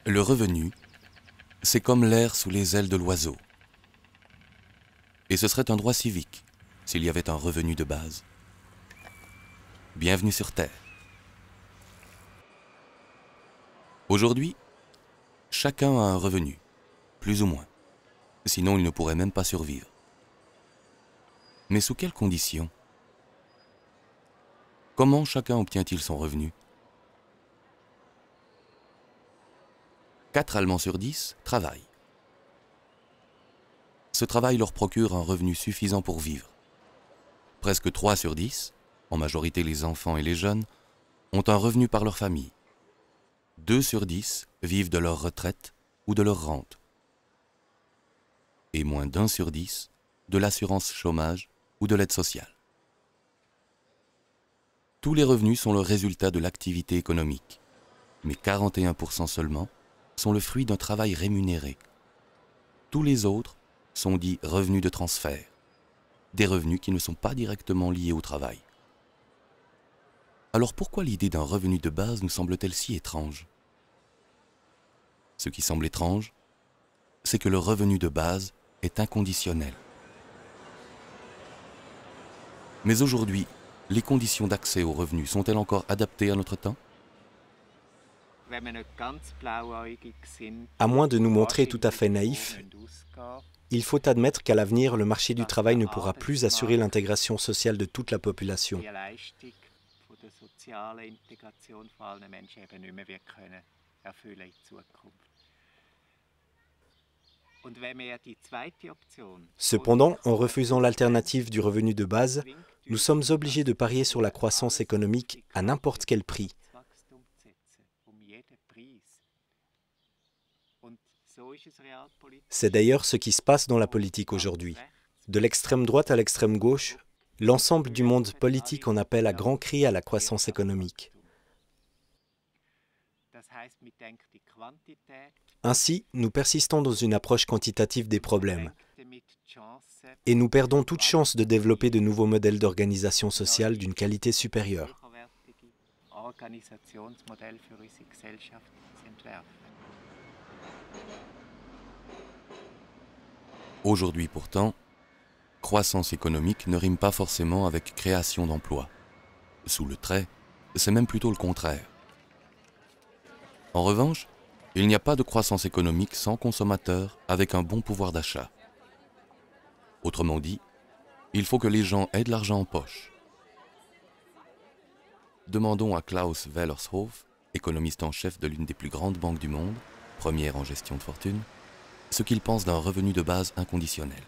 Le revenu, c'est comme l'air sous les ailes de l'oiseau. Et ce serait un droit civique s'il y avait un revenu de base. Bienvenue sur Terre. Aujourd'hui, chacun a un revenu, plus ou moins. Sinon, il ne pourrait même pas survivre. Mais sous quelles conditions? Comment chacun obtient-il son revenu? 4 Allemands sur 10 travaillent. Ce travail leur procure un revenu suffisant pour vivre. Presque 3 sur 10, en majorité les enfants et les jeunes, ont un revenu par leur famille. 2 sur 10 vivent de leur retraite ou de leur rente. Et moins d'1 sur 10 de l'assurance chômage ou de l'aide sociale. Tous les revenus sont le résultat de l'activité économique, mais 41% seulement sont le fruit d'un travail rémunéré. Tous les autres sont dits revenus de transfert, des revenus qui ne sont pas directement liés au travail. Alors pourquoi l'idée d'un revenu de base nous semble-t-elle si étrange? Ce qui semble étrange, c'est que le revenu de base est inconditionnel. Mais aujourd'hui, les conditions d'accès aux revenus sont-elles encore adaptées à notre temps? À moins de nous montrer tout à fait naïfs, il faut admettre qu'à l'avenir, le marché du travail ne pourra plus assurer l'intégration sociale de toute la population. Cependant, en refusant l'alternative du revenu de base, nous sommes obligés de parier sur la croissance économique à n'importe quel prix. C'est d'ailleurs ce qui se passe dans la politique aujourd'hui. De l'extrême droite à l'extrême gauche, l'ensemble du monde politique en appelle à grands cris à la croissance économique. Ainsi, nous persistons dans une approche quantitative des problèmes et nous perdons toute chance de développer de nouveaux modèles d'organisation sociale d'une qualité supérieure. Aujourd'hui pourtant, croissance économique ne rime pas forcément avec création d'emplois. Sous le trait, c'est même plutôt le contraire. En revanche, il n'y a pas de croissance économique sans consommateurs avec un bon pouvoir d'achat. Autrement dit, il faut que les gens aient de l'argent en poche. Demandons à Klaus Wellershof, économiste en chef de l'une des plus grandes banques du monde, première en gestion de fortune, ce qu'il pense d'un revenu de base inconditionnel.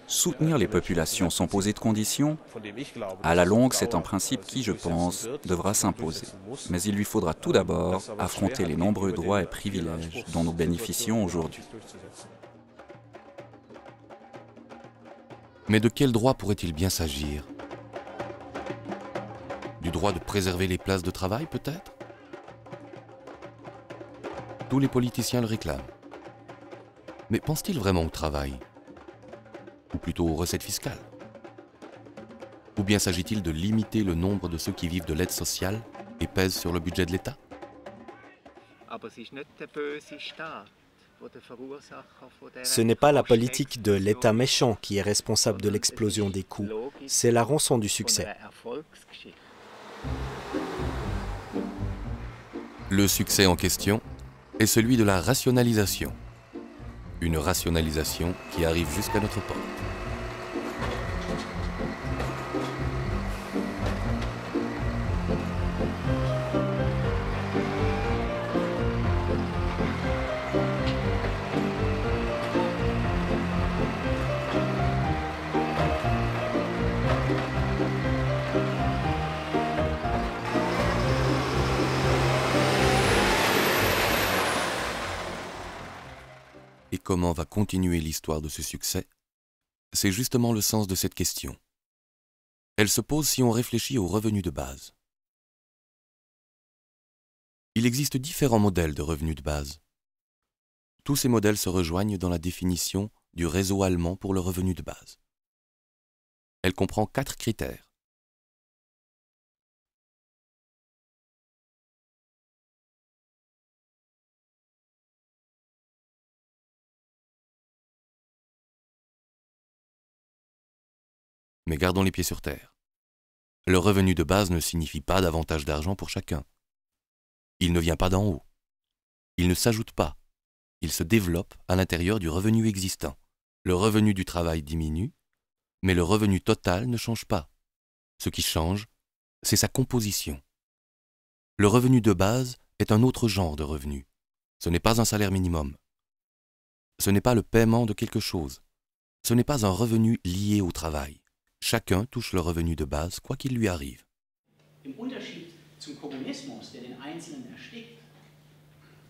Soutenir les populations sans poser de conditions, à la longue, c'est un principe qui, je pense, devra s'imposer. Mais il lui faudra tout d'abord affronter les nombreux droits et privilèges dont nous bénéficions aujourd'hui. Mais de quel droit pourrait-il bien s'agir? Du droit de préserver les places de travail, peut-être? Tous les politiciens le réclament. Mais pense-t-il vraiment au travail? Ou plutôt aux recettes fiscales? Ou bien s'agit-il de limiter le nombre de ceux qui vivent de l'aide sociale et pèsent sur le budget de l'État? Ce n'est pas la politique de l'État méchant qui est responsable de l'explosion des coûts, c'est la rançon du succès. Le succès en question est celui de la rationalisation. Une rationalisation qui arrive jusqu'à notre porte. Et comment va continuer l'histoire de ce succès? C'est justement le sens de cette question. Elle se pose si on réfléchit aux revenus de base. Il existe différents modèles de revenus de base. Tous ces modèles se rejoignent dans la définition du réseau allemand pour le revenu de base. Elle comprend 4 critères. Mais gardons les pieds sur terre. Le revenu de base ne signifie pas davantage d'argent pour chacun. Il ne vient pas d'en haut. Il ne s'ajoute pas. Il se développe à l'intérieur du revenu existant. Le revenu du travail diminue, mais le revenu total ne change pas. Ce qui change, c'est sa composition. Le revenu de base est un autre genre de revenu. Ce n'est pas un salaire minimum. Ce n'est pas le paiement de quelque chose. Ce n'est pas un revenu lié au travail. Chacun touche le revenu de base, quoi qu'il lui arrive.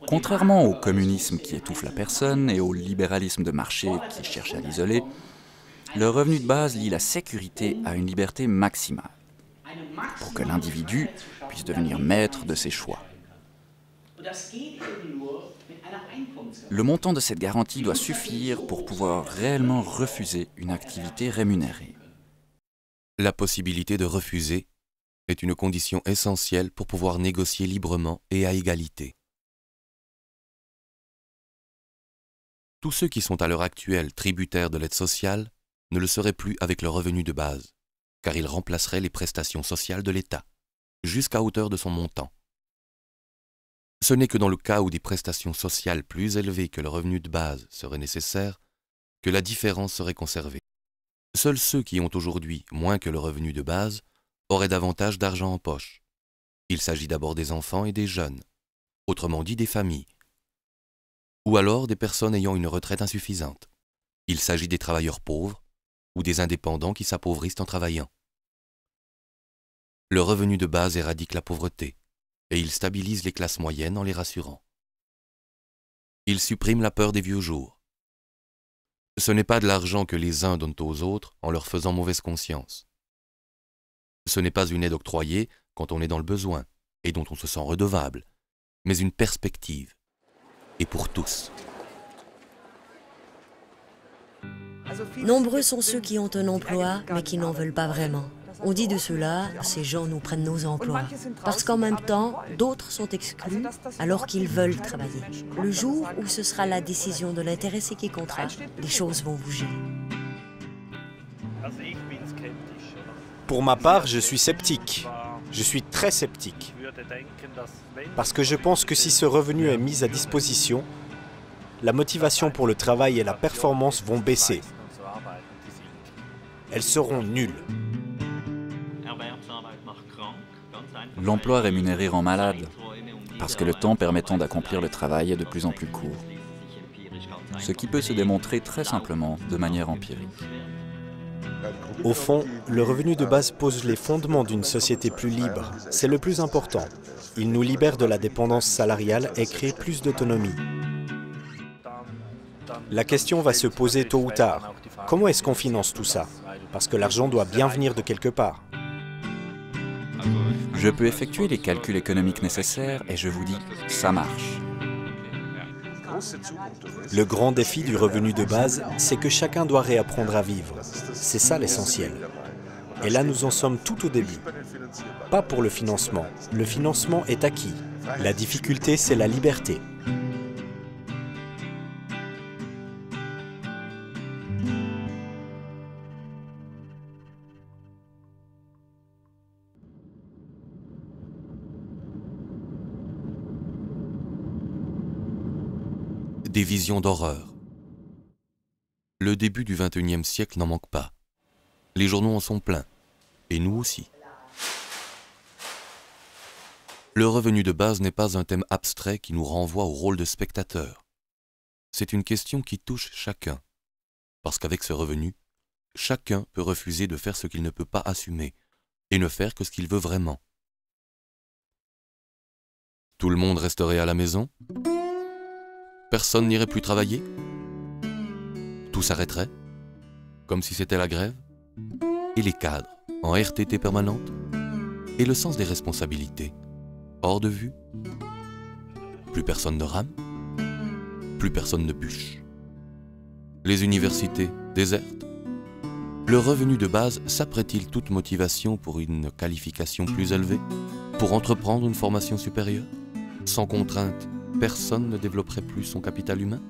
Contrairement au communisme qui étouffe la personne et au libéralisme de marché qui cherche à l'isoler, le revenu de base lie la sécurité à une liberté maximale, pour que l'individu puisse devenir maître de ses choix. Le montant de cette garantie doit suffire pour pouvoir réellement refuser une activité rémunérée. La possibilité de refuser est une condition essentielle pour pouvoir négocier librement et à égalité. Tous ceux qui sont à l'heure actuelle tributaires de l'aide sociale ne le seraient plus avec le revenu de base, car ils remplaceraient les prestations sociales de l'État, jusqu'à hauteur de son montant. Ce n'est que dans le cas où des prestations sociales plus élevées que le revenu de base seraient nécessaires que la différence serait conservée. Seuls ceux qui ont aujourd'hui moins que le revenu de base auraient davantage d'argent en poche. Il s'agit d'abord des enfants et des jeunes, autrement dit des familles, ou alors des personnes ayant une retraite insuffisante. Il s'agit des travailleurs pauvres ou des indépendants qui s'appauvrissent en travaillant. Le revenu de base éradique la pauvreté et il stabilise les classes moyennes en les rassurant. Il supprime la peur des vieux jours. Ce n'est pas de l'argent que les uns donnent aux autres en leur faisant mauvaise conscience. Ce n'est pas une aide octroyée quand on est dans le besoin et dont on se sent redevable, mais une perspective, et pour tous. Nombreux sont ceux qui ont un emploi, mais qui n'en veulent pas vraiment. On dit de cela, ces gens nous prennent nos emplois. Parce qu'en même temps, d'autres sont exclus alors qu'ils veulent travailler. Le jour où ce sera la décision de l'intéressé qui comptera, les choses vont bouger. Pour ma part, je suis sceptique. Je suis très sceptique. Parce que je pense que si ce revenu est mis à disposition, la motivation pour le travail et la performance vont baisser. Elles seront nulles. L'emploi rémunéré rend malade, parce que le temps permettant d'accomplir le travail est de plus en plus court. Ce qui peut se démontrer très simplement de manière empirique. Au fond, le revenu de base pose les fondements d'une société plus libre. C'est le plus important. Il nous libère de la dépendance salariale et crée plus d'autonomie. La question va se poser tôt ou tard. Comment est-ce qu'on finance tout ça? Parce que l'argent doit bien venir de quelque part. Je peux effectuer les calculs économiques nécessaires et je vous dis, ça marche. Le grand défi du revenu de base, c'est que chacun doit réapprendre à vivre. C'est ça l'essentiel. Et là, nous en sommes tout au début. Pas pour le financement. Le financement est acquis. La difficulté, c'est la liberté. Des visions d'horreur. Le début du XXIe siècle n'en manque pas. Les journaux en sont pleins, et nous aussi. Le revenu de base n'est pas un thème abstrait qui nous renvoie au rôle de spectateur. C'est une question qui touche chacun, parce qu'avec ce revenu, chacun peut refuser de faire ce qu'il ne peut pas assumer, et ne faire que ce qu'il veut vraiment. Tout le monde resterait à la maison ? Personne n'irait plus travailler? Tout s'arrêterait? Comme si c'était la grève? Et les cadres, en RTT permanente? Et le sens des responsabilités? Hors de vue? Plus personne ne rame? Plus personne ne bûche? Les universités désertes? Le revenu de base s'apprête-t-il toute motivation pour une qualification plus élevée? Pour entreprendre une formation supérieure? Sans contrainte, personne ne développerait plus son capital humain?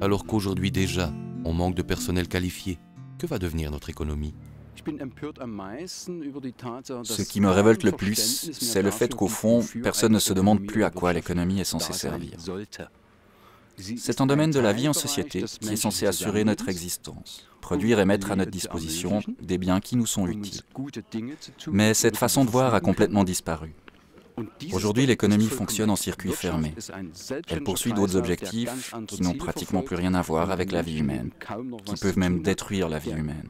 Alors qu'aujourd'hui déjà, on manque de personnel qualifié, que va devenir notre économie? Ce qui me révolte le plus, c'est le fait qu'au fond, personne ne se demande plus à quoi l'économie est censée servir. C'est un domaine de la vie en société qui est censé assurer notre existence, produire et mettre à notre disposition des biens qui nous sont utiles. Mais cette façon de voir a complètement disparu. Aujourd'hui, l'économie fonctionne en circuit fermé. Elle poursuit d'autres objectifs qui n'ont pratiquement plus rien à voir avec la vie humaine, qui peuvent même détruire la vie humaine.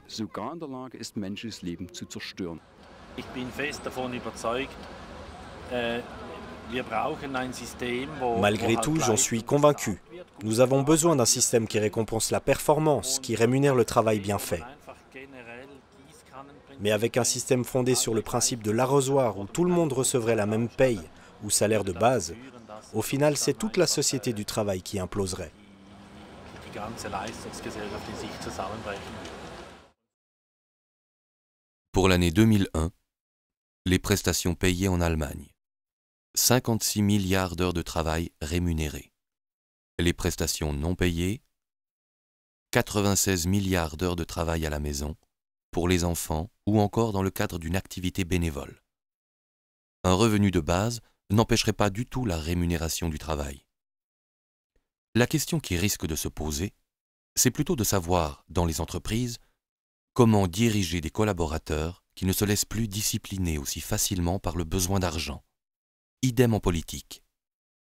Malgré tout, j'en suis convaincu. Nous avons besoin d'un système qui récompense la performance, qui rémunère le travail bien fait. Mais avec un système fondé sur le principe de l'arrosoir où tout le monde recevrait la même paye ou salaire de base, au final, c'est toute la société du travail qui imploserait. Pour l'année 2001, les prestations payées en Allemagne. 56 milliards d'heures de travail rémunérées. Les prestations non payées, 96 milliards d'heures de travail à la maison, pour les enfants ou encore dans le cadre d'une activité bénévole. Un revenu de base n'empêcherait pas du tout la rémunération du travail. La question qui risque de se poser, c'est plutôt de savoir, dans les entreprises, comment diriger des collaborateurs qui ne se laissent plus discipliner aussi facilement par le besoin d'argent. Idem en politique.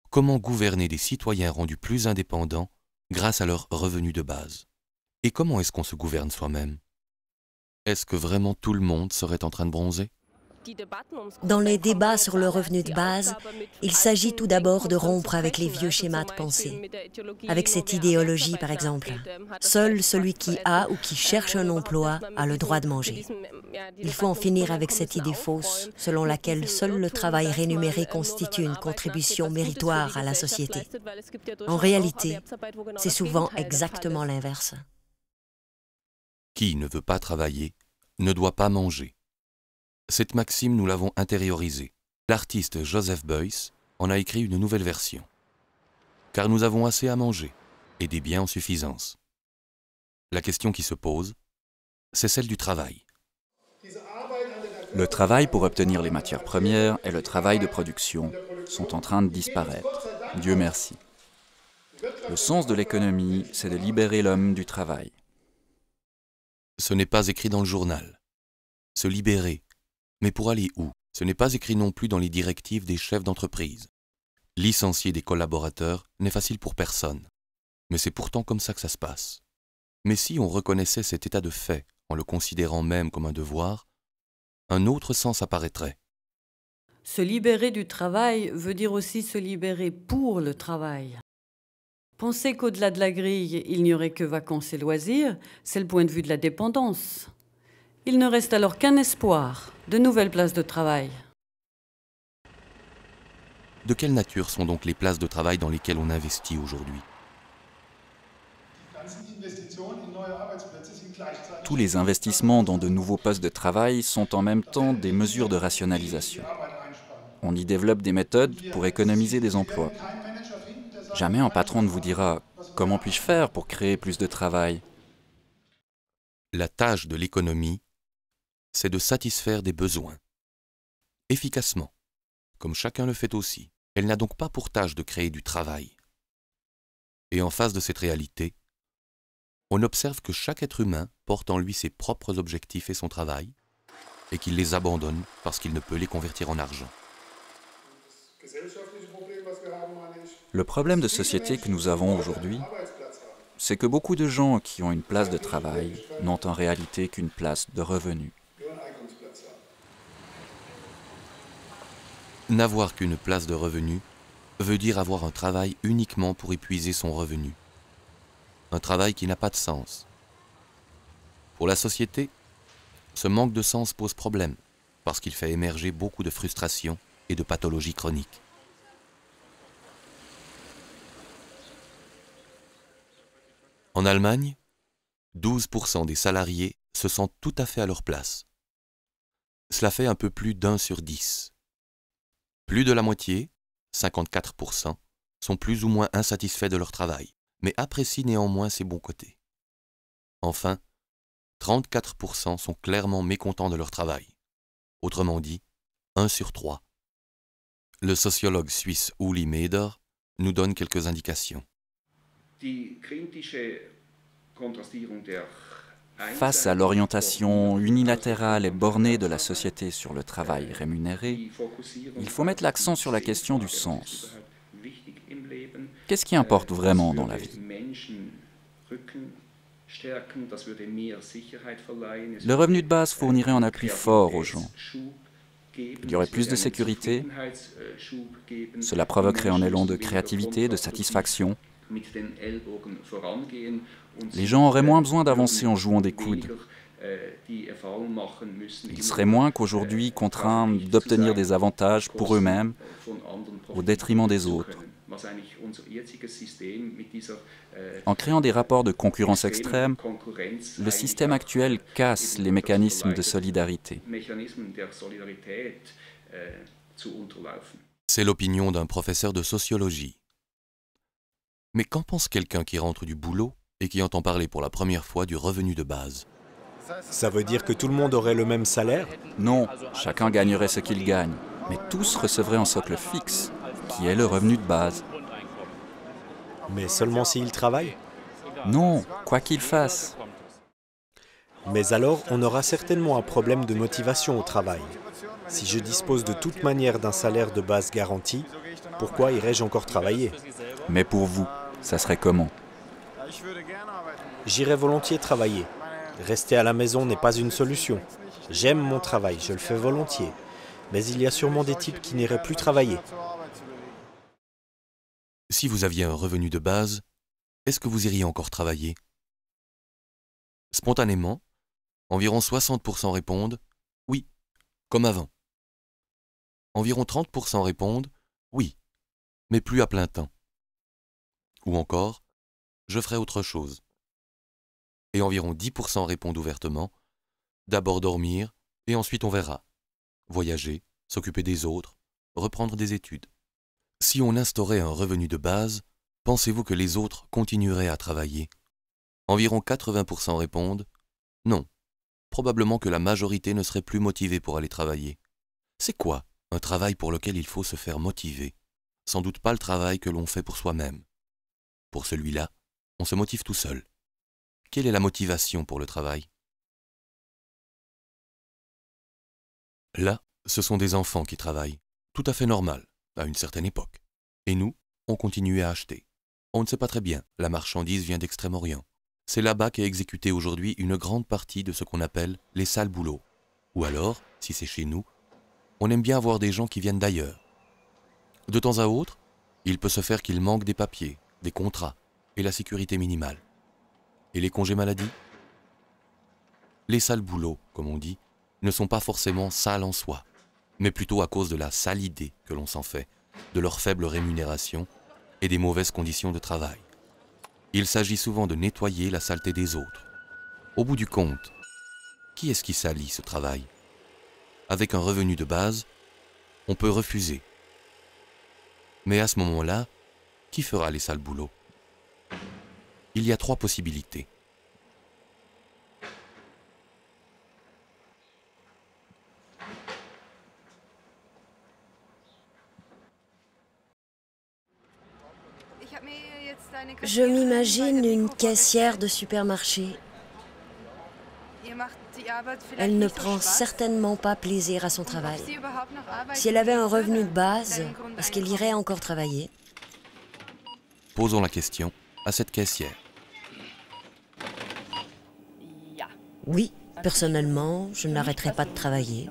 Comment gouverner des citoyens rendus plus indépendants grâce à leurs revenus de base? Et comment est-ce qu'on se gouverne soi-même? Est-ce que vraiment tout le monde serait en train de bronzer? Dans les débats sur le revenu de base, il s'agit tout d'abord de rompre avec les vieux schémas de pensée. Avec cette idéologie, par exemple, seul celui qui a ou qui cherche un emploi a le droit de manger. Il faut en finir avec cette idée fausse, selon laquelle seul le travail rémunéré constitue une contribution méritoire à la société. En réalité, c'est souvent exactement l'inverse. Qui ne veut pas travailler ne doit pas manger. Cette maxime, nous l'avons intériorisée. L'artiste Joseph Beuys en a écrit une nouvelle version. Car nous avons assez à manger et des biens en suffisance. La question qui se pose, c'est celle du travail. Le travail pour obtenir les matières premières et le travail de production sont en train de disparaître. Dieu merci. Le sens de l'économie, c'est de libérer l'homme du travail. Ce n'est pas écrit dans le journal. Se libérer. Mais pour aller où? Ce n'est pas écrit non plus dans les directives des chefs d'entreprise. Licencier des collaborateurs n'est facile pour personne. Mais c'est pourtant comme ça que ça se passe. Mais si on reconnaissait cet état de fait en le considérant même comme un devoir, un autre sens apparaîtrait. Se libérer du travail veut dire aussi se libérer pour le travail. Penser qu'au-delà de la grille, il n'y aurait que vacances et loisirs, c'est le point de vue de la dépendance. Il ne reste alors qu'un espoir, de nouvelles places de travail. De quelle nature sont donc les places de travail dans lesquelles on investit aujourd'hui? Tous les investissements dans de nouveaux postes de travail sont en même temps des mesures de rationalisation. On y développe des méthodes pour économiser des emplois. Jamais un patron ne vous dira « Comment puis-je faire pour créer plus de travail ?» La tâche de l'économie, c'est de satisfaire des besoins. Efficacement, comme chacun le fait aussi. Elle n'a donc pas pour tâche de créer du travail. Et en face de cette réalité, on observe que chaque être humain porte en lui ses propres objectifs et son travail, et qu'il les abandonne parce qu'il ne peut les convertir en argent. Le problème de société que nous avons aujourd'hui, c'est que beaucoup de gens qui ont une place de travail n'ont en réalité qu'une place de revenu. N'avoir qu'une place de revenu veut dire avoir un travail uniquement pour épuiser son revenu. Un travail qui n'a pas de sens. Pour la société, ce manque de sens pose problème parce qu'il fait émerger beaucoup de frustrations et de pathologies chroniques. En Allemagne, 12% des salariés se sentent tout à fait à leur place. Cela fait un peu plus d'1 sur 10. Plus de la moitié, 54%, sont plus ou moins insatisfaits de leur travail, mais apprécient néanmoins ses bons côtés. Enfin, 34% sont clairement mécontents de leur travail. Autrement dit, 1 sur 3. Le sociologue suisse Uli Meder nous donne quelques indications. Face à l'orientation unilatérale et bornée de la société sur le travail rémunéré, il faut mettre l'accent sur la question du sens. Qu'est-ce qui importe vraiment dans la vie? Le revenu de base fournirait un appui fort aux gens. Il y aurait plus de sécurité, cela provoquerait un élan de créativité, de satisfaction. Les gens auraient moins besoin d'avancer en jouant des coudes. Ils seraient moins qu'aujourd'hui contraints d'obtenir des avantages pour eux-mêmes au détriment des autres. En créant des rapports de concurrence extrême, le système actuel casse les mécanismes de solidarité. C'est l'opinion d'un professeur de sociologie. Mais qu'en pense quelqu'un qui rentre du boulot et qui entend parler pour la première fois du revenu de base? Ça veut dire que tout le monde aurait le même salaire? Non, chacun gagnerait ce qu'il gagne, mais tous recevraient un socle fixe, qui est le revenu de base. Mais seulement s'ils travaillent? Non, quoi qu'ils fassent. Mais alors, on aura certainement un problème de motivation au travail. Si je dispose de toute manière d'un salaire de base garanti, pourquoi irais-je encore travailler? Mais pour vous, ça serait comment? J'irais volontiers travailler. Rester à la maison n'est pas une solution. J'aime mon travail, je le fais volontiers. Mais il y a sûrement des types qui n'iraient plus travailler. Si vous aviez un revenu de base, est-ce que vous iriez encore travailler? Spontanément, environ 60% répondent « oui », comme avant. Environ 30% répondent « oui », mais plus à plein temps. Ou encore « je ferai autre chose ». Et environ 10% répondent ouvertement « d'abord dormir et ensuite on verra ». Voyager, s'occuper des autres, reprendre des études. Si on instaurait un revenu de base, pensez-vous que les autres continueraient à travailler? Environ 80% répondent « non ». Probablement que la majorité ne serait plus motivée pour aller travailler. C'est quoi un travail pour lequel il faut se faire motiver? Sans doute pas le travail que l'on fait pour soi-même. Pour celui-là, on se motive tout seul. Quelle est la motivation pour le travail? Là, ce sont des enfants qui travaillent. Tout à fait normal, à une certaine époque. Et nous, on continue à acheter. On ne sait pas très bien, la marchandise vient d'Extrême-Orient. C'est là-bas qu'est exécutée aujourd'hui une grande partie de ce qu'on appelle les sales boulots. Ou alors, si c'est chez nous, on aime bien avoir des gens qui viennent d'ailleurs. De temps à autre, il peut se faire qu'il manque des papiers, des contrats et la sécurité minimale. Et les congés maladie? Les sales boulots, comme on dit, ne sont pas forcément sales en soi, mais plutôt à cause de la sale idée que l'on s'en fait, de leur faible rémunération et des mauvaises conditions de travail. Il s'agit souvent de nettoyer la saleté des autres. Au bout du compte, qui est-ce qui salit ce travail? Avec un revenu de base, on peut refuser. Mais à ce moment-là, qui fera les sales boulots? Il y a 3 possibilités. Je m'imagine une caissière de supermarché. Elle ne prend certainement pas plaisir à son travail. Si elle avait un revenu de base, est-ce qu'elle irait encore travailler? Posons la question à cette caissière. Oui, personnellement, je n'arrêterai pas de travailler.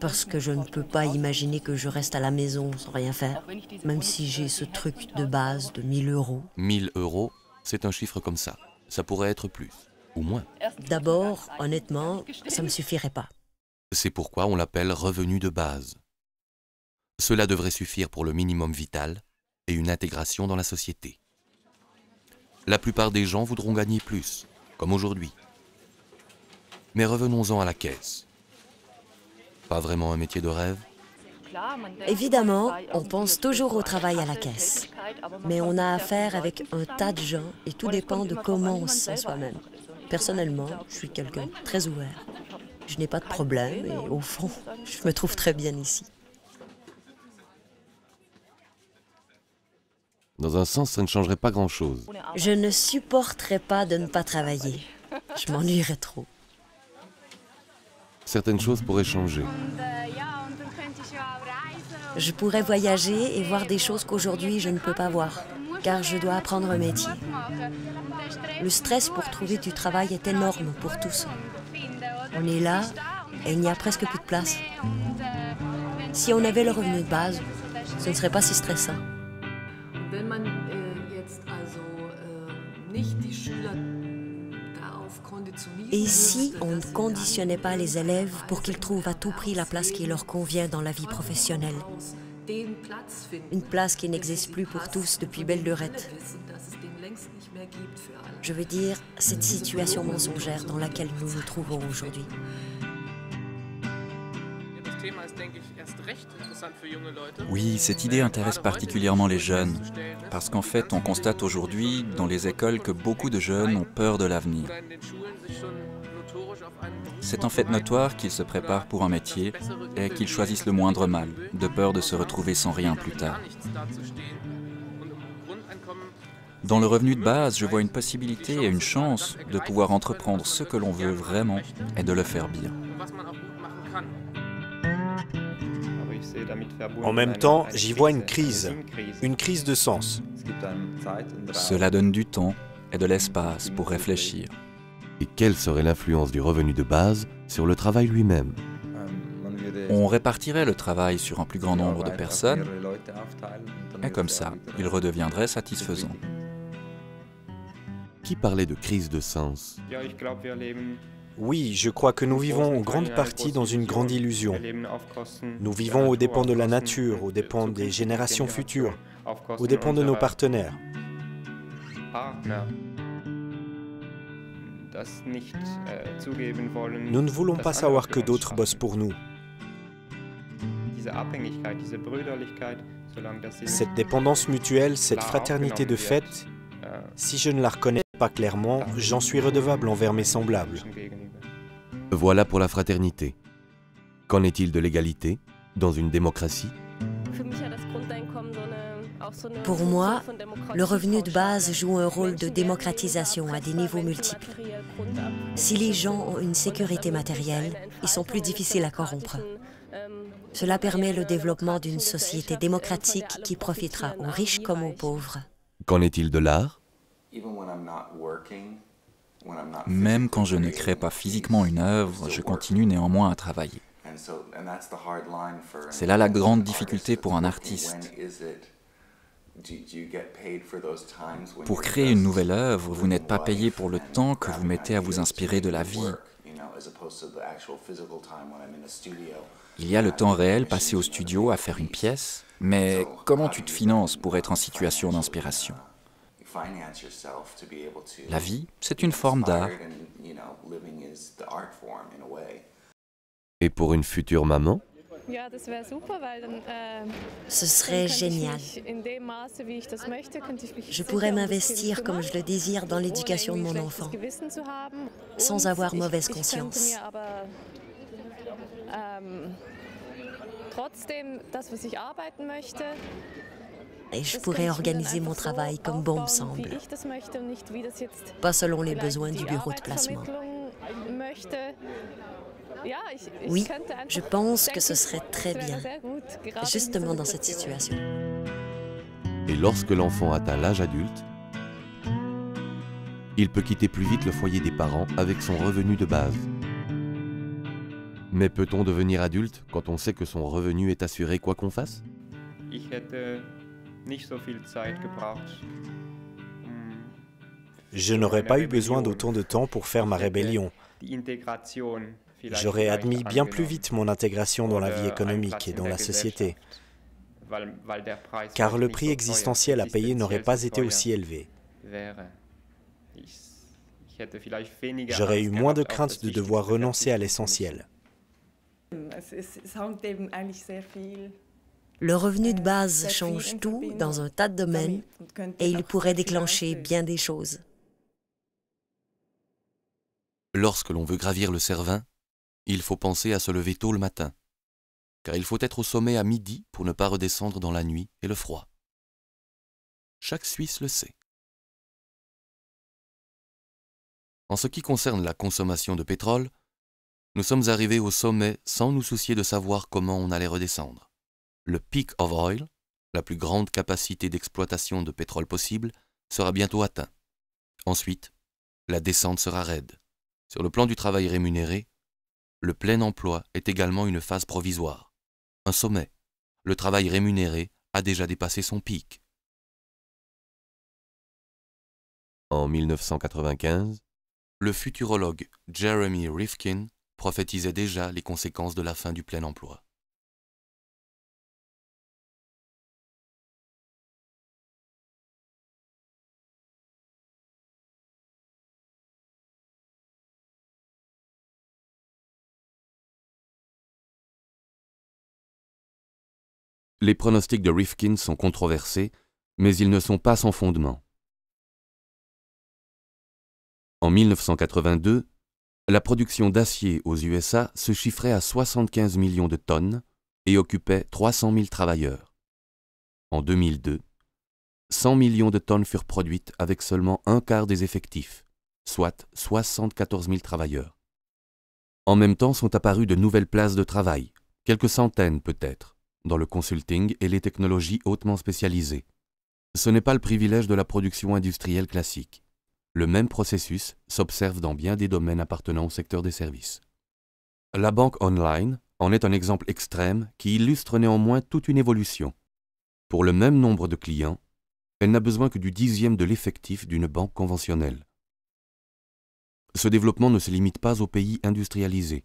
Parce que je ne peux pas imaginer que je reste à la maison sans rien faire, même si j'ai ce truc de base de 1000 €. 1000 €, c'est un chiffre comme ça. Ça pourrait être plus, ou moins. D'abord, honnêtement, ça ne me suffirait pas. C'est pourquoi on l'appelle revenu de base. Cela devrait suffire pour le minimum vital et une intégration dans la société. La plupart des gens voudront gagner plus, comme aujourd'hui. Mais revenons-en à la caisse. Pas vraiment un métier de rêve? Évidemment, on pense toujours au travail à la caisse. Mais on a affaire avec un tas de gens et tout dépend de comment on se sent soi-même. Personnellement, je suis quelqu'un de très ouvert. Je n'ai pas de problème et au fond, je me trouve très bien ici. Dans un sens, ça ne changerait pas grand-chose. Je ne supporterais pas de ne pas travailler. Je m'ennuierais trop. Certaines choses pourraient changer. Je pourrais voyager et voir des choses qu'aujourd'hui je ne peux pas voir, car je dois apprendre un métier. Le stress pour trouver du travail est énorme pour tous. On est là et il n'y a presque plus de place. Si on avait le revenu de base, ce ne serait pas si stressant. Et si on ne conditionnait pas les élèves pour qu'ils trouvent à tout prix la place qui leur convient dans la vie professionnelle? Une place qui n'existe plus pour tous depuis belle lurette. Je veux dire, cette situation mensongère dans laquelle nous nous trouvons aujourd'hui. Oui, cette idée intéresse particulièrement les jeunes, parce qu'en fait, on constate aujourd'hui dans les écoles que beaucoup de jeunes ont peur de l'avenir. C'est en fait notoire qu'ils se préparent pour un métier et qu'ils choisissent le moindre mal, de peur de se retrouver sans rien plus tard. Dans le revenu de base, je vois une possibilité et une chance de pouvoir entreprendre ce que l'on veut vraiment et de le faire bien. En même temps, j'y vois une crise de sens. Cela donne du temps et de l'espace pour réfléchir. Et quelle serait l'influence du revenu de base sur le travail lui-même? On répartirait le travail sur un plus grand nombre de personnes et comme ça, il redeviendrait satisfaisant. Qui parlait de crise de sens? Oui, je crois que nous vivons en grande partie dans une grande illusion. Nous vivons aux dépens de la nature, aux dépens des générations futures, aux dépens de nos partenaires. Nous ne voulons pas savoir que d'autres bossent pour nous. Cette dépendance mutuelle, cette fraternité de fait, si je ne la reconnais pas clairement, j'en suis redevable envers mes semblables. Voilà pour la fraternité. Qu'en est-il de l'égalité dans une démocratie? Pour moi, le revenu de base joue un rôle de démocratisation à des niveaux multiples. Si les gens ont une sécurité matérielle, ils sont plus difficiles à corrompre. Cela permet le développement d'une société démocratique qui profitera aux riches comme aux pauvres. Qu'en est-il de l'art? Même quand je ne crée pas physiquement une œuvre, je continue néanmoins à travailler. C'est là la grande difficulté pour un artiste. Pour créer une nouvelle œuvre, vous n'êtes pas payé pour le temps que vous mettez à vous inspirer de la vie. Il y a le temps réel passé au studio à faire une pièce, mais comment tu te finances pour être en situation d'inspiration? La vie, c'est une forme d'art. Et pour une future maman? Ce serait génial. Je pourrais m'investir comme je le désire dans l'éducation de mon enfant, sans avoir mauvaise conscience. Et je pourrais organiser mon travail comme bon me semble, pas selon les besoins du bureau de placement. Oui, je pense que ce serait très bien, justement dans cette situation. Et lorsque l'enfant atteint l'âge adulte, il peut quitter plus vite le foyer des parents avec son revenu de base. Mais peut-on devenir adulte quand on sait que son revenu est assuré quoi qu'on fasse? Je n'aurais pas eu besoin d'autant de temps pour faire ma rébellion. J'aurais admis bien plus vite mon intégration dans la vie économique et dans la société, car le prix existentiel à payer n'aurait pas été aussi élevé. J'aurais eu moins de crainte de devoir renoncer à l'essentiel. Le revenu de base change tout dans un tas de domaines et il pourrait déclencher bien des choses. Lorsque l'on veut gravir le Cervin, il faut penser à se lever tôt le matin, car il faut être au sommet à midi pour ne pas redescendre dans la nuit et le froid. Chaque Suisse le sait. En ce qui concerne la consommation de pétrole, nous sommes arrivés au sommet sans nous soucier de savoir comment on allait redescendre. Le peak of oil, la plus grande capacité d'exploitation de pétrole possible, sera bientôt atteint. Ensuite, la descente sera raide. Sur le plan du travail rémunéré, le plein emploi est également une phase provisoire. Un sommet. Le travail rémunéré a déjà dépassé son pic. En 1995, le futurologue Jeremy Rifkin prophétisait déjà les conséquences de la fin du plein emploi. Les pronostics de Rifkin sont controversés, mais ils ne sont pas sans fondement. En 1982, la production d'acier aux USA se chiffrait à 75 millions de tonnes et occupait 300 000 travailleurs. En 2002, 100 millions de tonnes furent produites avec seulement un quart des effectifs, soit 74 000 travailleurs. En même temps sont apparues de nouvelles places de travail, quelques centaines peut-être, dans le consulting et les technologies hautement spécialisées. Ce n'est pas le privilège de la production industrielle classique. Le même processus s'observe dans bien des domaines appartenant au secteur des services. La banque online en est un exemple extrême qui illustre néanmoins toute une évolution. Pour le même nombre de clients, elle n'a besoin que du 10e de l'effectif d'une banque conventionnelle. Ce développement ne se limite pas aux pays industrialisés.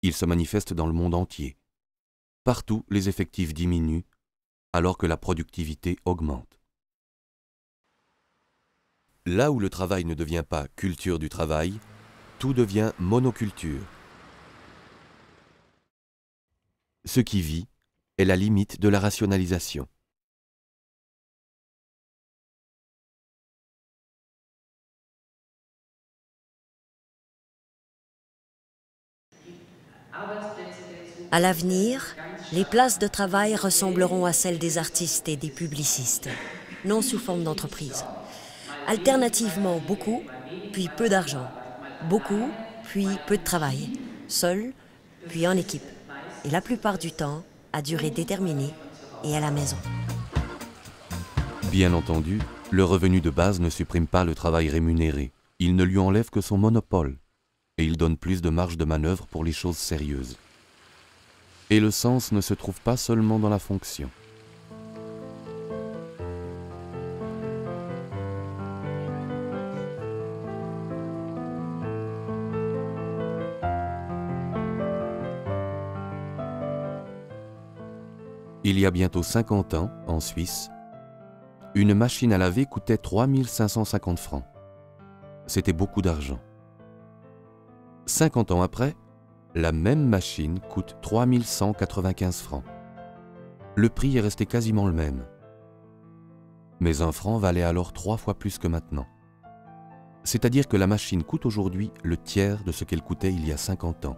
Il se manifeste dans le monde entier. Partout, les effectifs diminuent, alors que la productivité augmente. Là où le travail ne devient pas culture du travail, tout devient monoculture. Ce qui vit est la limite de la rationalisation. À l'avenir, les places de travail ressembleront à celles des artistes et des publicistes, non sous forme d'entreprise. Alternativement, beaucoup, puis peu d'argent. Beaucoup, puis peu de travail. Seul, puis en équipe. Et la plupart du temps, à durée déterminée et à la maison. Bien entendu, le revenu de base ne supprime pas le travail rémunéré. Il ne lui enlève que son monopole. Et il donne plus de marge de manœuvre pour les choses sérieuses. Et le sens ne se trouve pas seulement dans la fonction. Il y a bientôt 50 ans, en Suisse, une machine à laver coûtait 3 550 francs. C'était beaucoup d'argent. 50 ans après, la même machine coûte 3 195 francs. Le prix est resté quasiment le même. Mais un franc valait alors 3 fois plus que maintenant. C'est-à-dire que la machine coûte aujourd'hui le tiers de ce qu'elle coûtait il y a 50 ans.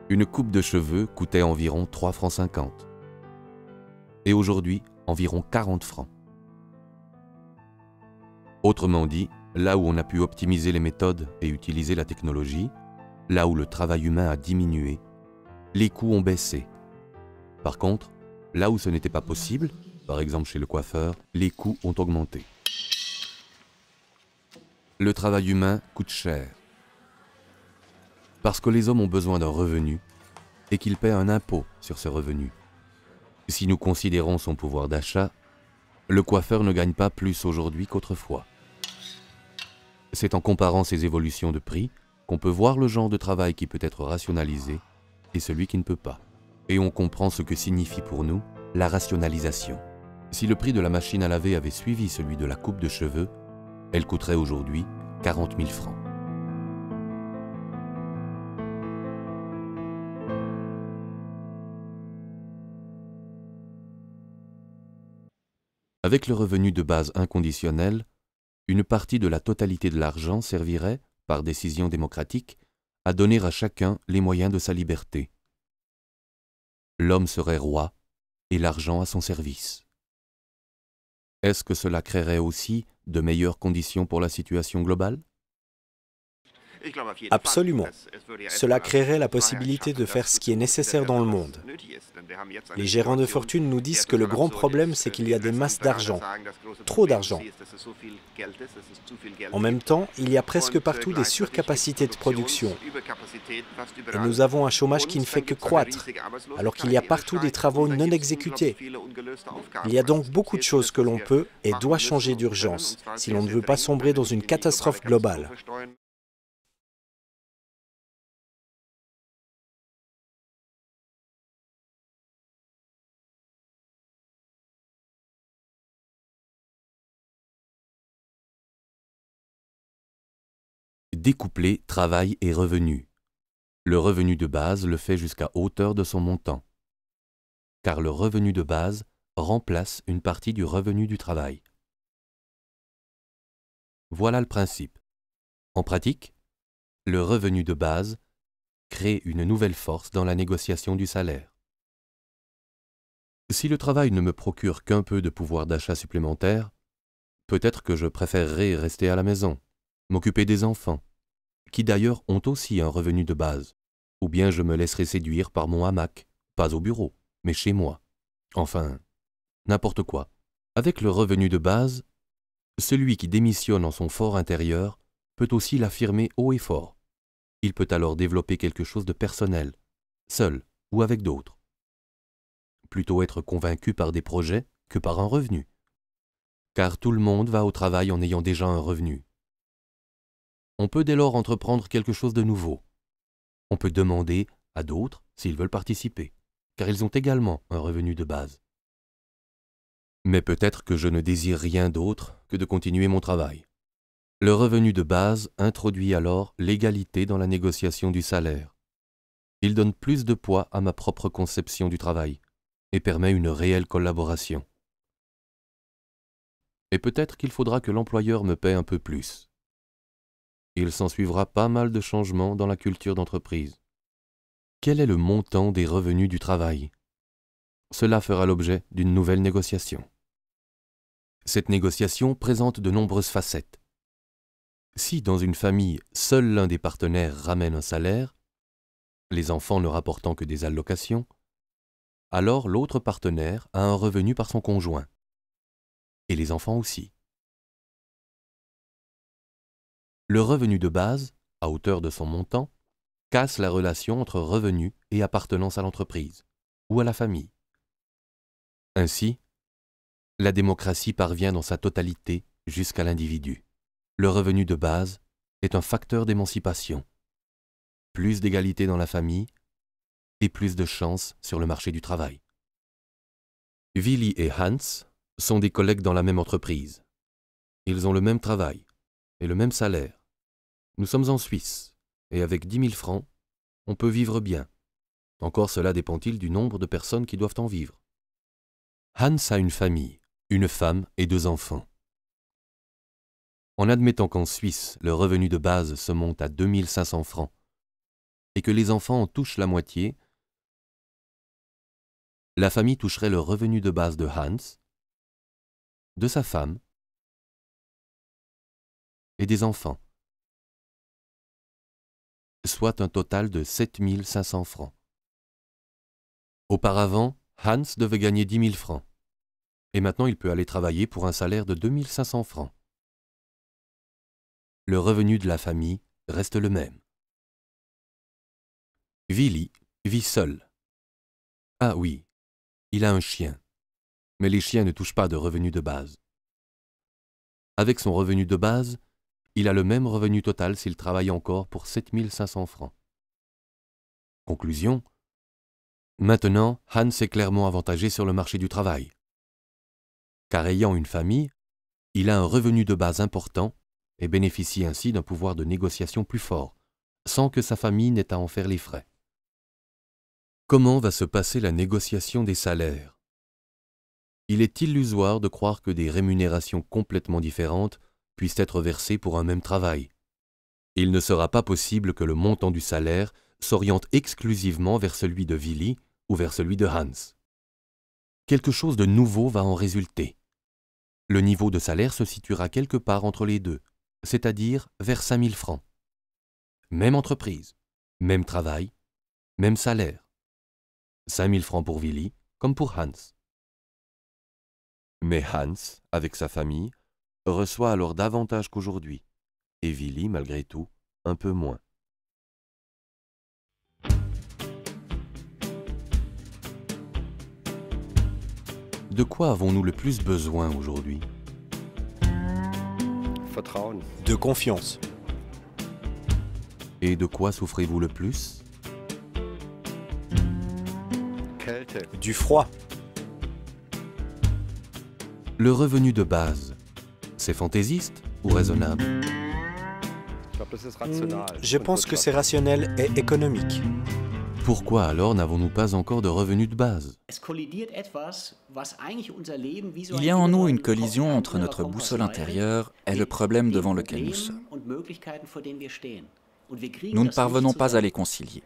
Une coupe de cheveux coûtait environ 3 francs 50. Et aujourd'hui, environ 40 francs. Autrement dit, là où on a pu optimiser les méthodes et utiliser la technologie, là où le travail humain a diminué, les coûts ont baissé. Par contre, là où ce n'était pas possible, par exemple chez le coiffeur, les coûts ont augmenté. Le travail humain coûte cher. Parce que les hommes ont besoin d'un revenu et qu'ils paient un impôt sur ce revenu. Si nous considérons son pouvoir d'achat, le coiffeur ne gagne pas plus aujourd'hui qu'autrefois. C'est en comparant ces évolutions de prix qu'on peut voir le genre de travail qui peut être rationalisé et celui qui ne peut pas. Et on comprend ce que signifie pour nous la rationalisation. Si le prix de la machine à laver avait suivi celui de la coupe de cheveux, elle coûterait aujourd'hui 40 000 francs. Avec le revenu de base inconditionnel, une partie de la totalité de l'argent servirait, par décision démocratique, à donner à chacun les moyens de sa liberté. L'homme serait roi et l'argent à son service. Est-ce que cela créerait aussi de meilleures conditions pour la situation globale? Absolument. Cela créerait la possibilité de faire ce qui est nécessaire dans le monde. Les gérants de fortune nous disent que le grand problème, c'est qu'il y a des masses d'argent, trop d'argent. En même temps, il y a presque partout des surcapacités de production. Et nous avons un chômage qui ne fait que croître, alors qu'il y a partout des travaux non exécutés. Il y a donc beaucoup de choses que l'on peut et doit changer d'urgence, si l'on ne veut pas sombrer dans une catastrophe globale. Découpler travail et revenu. Le revenu de base le fait jusqu'à hauteur de son montant, car le revenu de base remplace une partie du revenu du travail. Voilà le principe. En pratique, le revenu de base crée une nouvelle force dans la négociation du salaire. Si le travail ne me procure qu'un peu de pouvoir d'achat supplémentaire, peut-être que je préférerais rester à la maison, m'occuper des enfants, qui d'ailleurs ont aussi un revenu de base, ou bien je me laisserai séduire par mon hamac, pas au bureau, mais chez moi. Enfin, n'importe quoi. Avec le revenu de base, celui qui démissionne en son fort intérieur peut aussi l'affirmer haut et fort. Il peut alors développer quelque chose de personnel, seul ou avec d'autres. Plutôt être convaincu par des projets que par un revenu. Car tout le monde va au travail en ayant déjà un revenu. On peut dès lors entreprendre quelque chose de nouveau. On peut demander à d'autres s'ils veulent participer, car ils ont également un revenu de base. Mais peut-être que je ne désire rien d'autre que de continuer mon travail. Le revenu de base introduit alors l'égalité dans la négociation du salaire. Il donne plus de poids à ma propre conception du travail et permet une réelle collaboration. Et peut-être qu'il faudra que l'employeur me paie un peu plus. Il s'ensuivra pas mal de changements dans la culture d'entreprise. Quel est le montant des revenus du travail? Cela fera l'objet d'une nouvelle négociation. Cette négociation présente de nombreuses facettes. Si dans une famille, seul l'un des partenaires ramène un salaire, les enfants ne rapportant que des allocations, alors l'autre partenaire a un revenu par son conjoint. Et les enfants aussi. Le revenu de base, à hauteur de son montant, casse la relation entre revenu et appartenance à l'entreprise, ou à la famille. Ainsi, la démocratie parvient dans sa totalité jusqu'à l'individu. Le revenu de base est un facteur d'émancipation. Plus d'égalité dans la famille et plus de chances sur le marché du travail. Willy et Hans sont des collègues dans la même entreprise. Ils ont le même travail et le même salaire. Nous sommes en Suisse, et avec 10 000 francs, on peut vivre bien. Encore cela dépend-il du nombre de personnes qui doivent en vivre. Hans a une famille, une femme et 2 enfants. En admettant qu'en Suisse, le revenu de base se monte à 2 500 francs, et que les enfants en touchent la moitié, la famille toucherait le revenu de base de Hans, de sa femme et des enfants, soit un total de 7 500 francs. Auparavant, Hans devait gagner 10 000 francs, et maintenant il peut aller travailler pour un salaire de 2 500 francs. Le revenu de la famille reste le même. Willy vit seul. Ah oui, il a un chien, mais les chiens ne touchent pas de revenu de base. Avec son revenu de base, il a le même revenu total s'il travaille encore pour 7 500 francs. Conclusion. Maintenant, Hans est clairement avantagé sur le marché du travail. Car ayant une famille, il a un revenu de base important et bénéficie ainsi d'un pouvoir de négociation plus fort, sans que sa famille n'ait à en faire les frais. Comment va se passer la négociation des salaires? Il est illusoire de croire que des rémunérations complètement différentes puissent être versés pour un même travail. Il ne sera pas possible que le montant du salaire s'oriente exclusivement vers celui de Willy ou vers celui de Hans. Quelque chose de nouveau va en résulter. Le niveau de salaire se situera quelque part entre les deux, c'est-à-dire vers 5 000 francs. Même entreprise, même travail, même salaire. 5 000 francs pour Willy comme pour Hans. Mais Hans, avec sa famille, reçoit alors davantage qu'aujourd'hui, et Willy, malgré tout, un peu moins. De quoi avons-nous le plus besoin aujourd'hui? De confiance. Et de quoi souffrez-vous le plus? Du froid. Le revenu de base, c'est fantaisiste ou raisonnable? Je pense que c'est rationnel et économique. Pourquoi alors n'avons-nous pas encore de revenu de base? Il y a en nous une collision entre notre boussole intérieure et le problème devant lequel nous sommes. Nous ne parvenons pas à les concilier.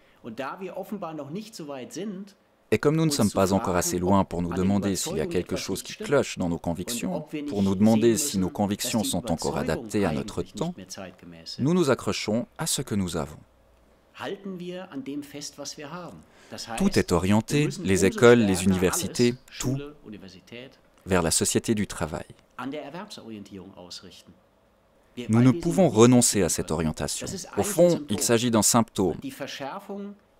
Et comme nous ne sommes pas encore assez loin pour nous demander s'il y a quelque chose qui cloche dans nos convictions, pour nous demander si nos convictions sont encore adaptées à notre temps, nous nous accrochons à ce que nous avons. Tout est orienté, les écoles, les universités, tout, vers la société du travail. Nous ne pouvons renoncer à cette orientation. Au fond, il s'agit d'un symptôme.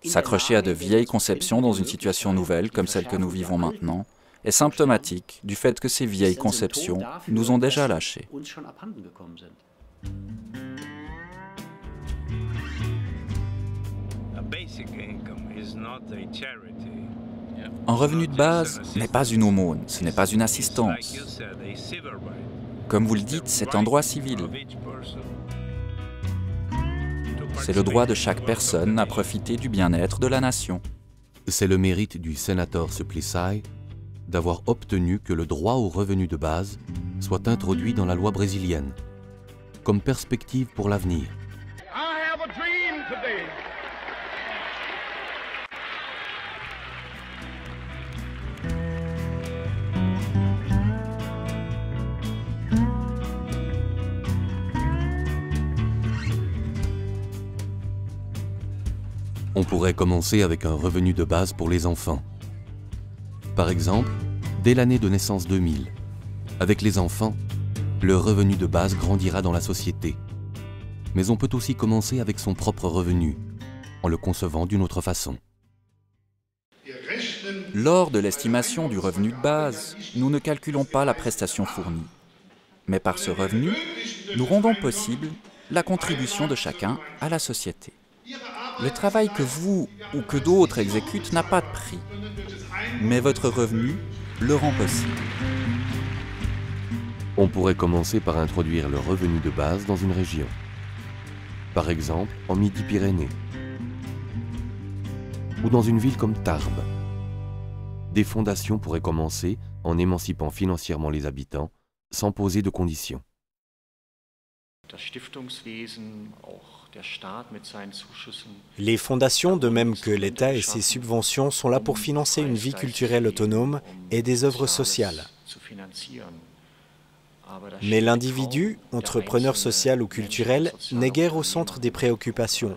S'accrocher à de vieilles conceptions dans une situation nouvelle comme celle que nous vivons maintenant est symptomatique du fait que ces vieilles conceptions nous ont déjà lâchés. Un revenu de base n'est pas une aumône, ce n'est pas une assistance. Comme vous le dites, c'est un droit civil. C'est le droit de chaque personne à profiter du bien-être de la nation. C'est le mérite du sénateur Suplicy d'avoir obtenu que le droit au revenu de base soit introduit dans la loi brésilienne, comme perspective pour l'avenir. On pourrait commencer avec un revenu de base pour les enfants. Par exemple, dès l'année de naissance 2000, avec les enfants, le revenu de base grandira dans la société. Mais on peut aussi commencer avec son propre revenu, en le concevant d'une autre façon. Lors de l'estimation du revenu de base, nous ne calculons pas la prestation fournie. Mais par ce revenu, nous rendons possible la contribution de chacun à la société. Le travail que vous ou que d'autres exécutent n'a pas de prix, mais votre revenu le rend possible. On pourrait commencer par introduire le revenu de base dans une région. Par exemple, en Midi-Pyrénées, ou dans une ville comme Tarbes. Des fondations pourraient commencer en émancipant financièrement les habitants, sans poser de conditions. Les fondations, de même que l'État et ses subventions, sont là pour financer une vie culturelle autonome et des œuvres sociales. Mais l'individu, entrepreneur social ou culturel, n'est guère au centre des préoccupations.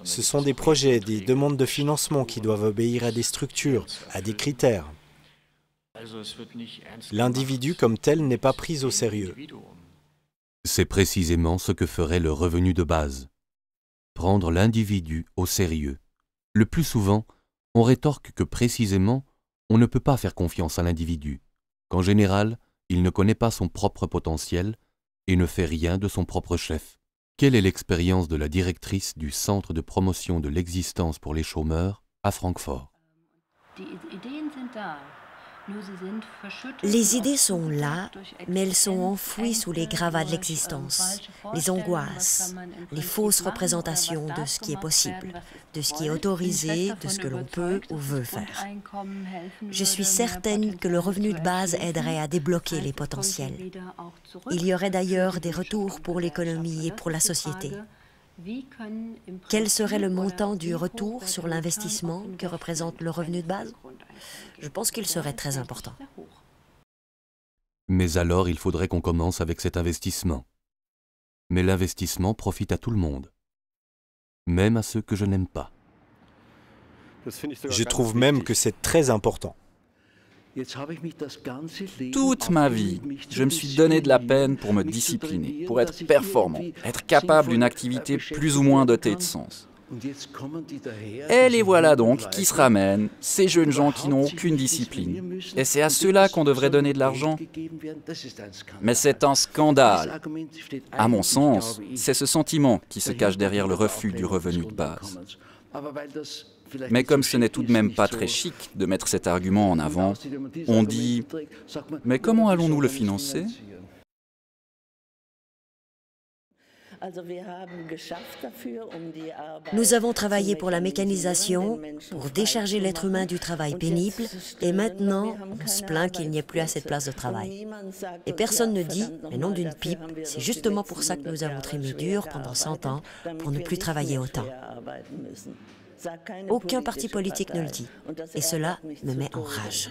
Ce sont des projets, des demandes de financement qui doivent obéir à des structures, à des critères. L'individu comme tel n'est pas pris au sérieux. C'est précisément ce que ferait le revenu de base. Prendre l'individu au sérieux. Le plus souvent, on rétorque que précisément, on ne peut pas faire confiance à l'individu, qu'en général, il ne connaît pas son propre potentiel et ne fait rien de son propre chef. Quelle est l'expérience de la directrice du Centre de promotion de l'existence pour les chômeurs à Francfort? Les idées sont là, mais elles sont enfouies sous les gravats de l'existence, les angoisses, les fausses représentations de ce qui est possible, de ce qui est autorisé, de ce que l'on peut ou veut faire. Je suis certaine que le revenu de base aiderait à débloquer les potentiels. Il y aurait d'ailleurs des retours pour l'économie et pour la société. Quel serait le montant du retour sur l'investissement que représente le revenu de base? Je pense qu'il serait très important. Mais alors, il faudrait qu'on commence avec cet investissement. Mais l'investissement profite à tout le monde, même à ceux que je n'aime pas. Je trouve même que c'est très important. Toute ma vie, je me suis donné de la peine pour me discipliner, pour être performant, être capable d'une activité plus ou moins dotée de sens. Et les voilà donc qui se ramènent, ces jeunes gens qui n'ont aucune discipline. Et c'est à ceux-là qu'on devrait donner de l'argent. Mais c'est un scandale. À mon sens, c'est ce sentiment qui se cache derrière le refus du revenu de base. Mais comme ce n'est tout de même pas très chic de mettre cet argument en avant, on dit « Mais comment allons-nous le financer ?» Nous avons travaillé pour la mécanisation, pour décharger l'être humain du travail pénible, et maintenant, on se plaint qu'il n'y ait plus assez de place de travail. Et personne ne dit, mais non d'une pipe, c'est justement pour ça que nous avons trimé dur pendant 100 ans, pour ne plus travailler autant. Aucun parti politique ne le dit, et cela me met en rage.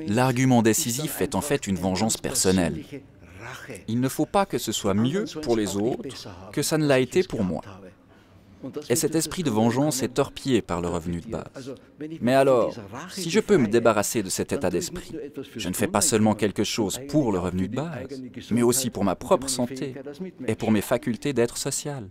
L'argument décisif est en fait une vengeance personnelle. Il ne faut pas que ce soit mieux pour les autres que ça ne l'a été pour moi. Et cet esprit de vengeance est torpillé par le revenu de base. Mais alors, si je peux me débarrasser de cet état d'esprit, je ne fais pas seulement quelque chose pour le revenu de base, mais aussi pour ma propre santé et pour mes facultés d'être social.